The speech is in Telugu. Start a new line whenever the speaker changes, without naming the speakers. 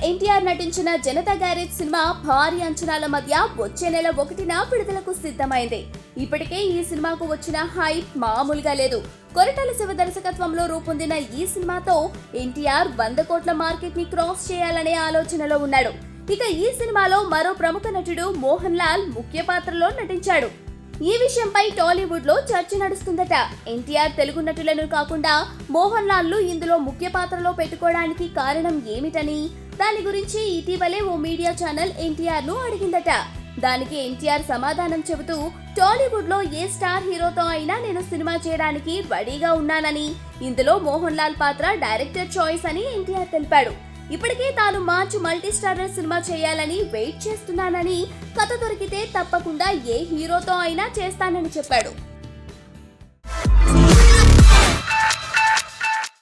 ఎన్టీఆర్ నటించిన జనతా గ్యారేజ్ సినిమా భారీ అంచనాల మధ్య వచ్చే నెల 1న విడుదలకు సిద్ధమైంది. ఇప్పటికే ఈ సినిమాకు వచ్చిన హైప్ మామూలుగా లేదు. కొరటాల శివ దర్శకత్వంలో రూపొందిన ఈ సినిమాతో ఎన్టీఆర్ 100 కోట్ల మార్కెట్ ని క్రాస్ చేయాలనే ఆలోచనలో ఉన్నాడు. ఇక ఈ సినిమాలో మరో ప్రముఖ నటుడు మోహన్ లాల్ ముఖ్య పాత్రలో నటించాడు. ఈ విషయంపై టాలీవుడ్ లో చర్చ నడుస్తుందట. ఎన్టీఆర్ తెలుగు నటులను కాకుండా మోహన్ లాల్ ను ఇందులో ముఖ్య పాత్రలో పెట్టుకోవడానికి కారణం ఏమిటని, దాని గురించి ఇటీవలే ఓ మీడియా ఛానల్ ఎన్టీఆర్ ను అడిగిందట. దానికి ఎన్టీఆర్ సమాధానం చెబుతూ, టాలీవుడ్ లో ఏ స్టార్ హీరోతో అయినా నేను సినిమా చేయడానికి రెడీగా ఉన్నానని, ఇందులో మోహన్ లాల్ పాత్ర డైరెక్టర్ చాయిస్ అని ఎన్టీఆర్ తెలిపాడు. ఇప్పటికే తాను మార్చి మల్టీ స్టారర్ సినిమా చేయాలని వెయిట్ చేస్తున్నానని, కథ దొరికితే తప్పకుండా ఏ హీరోతో అయినా చేస్తానని చెప్పాడు.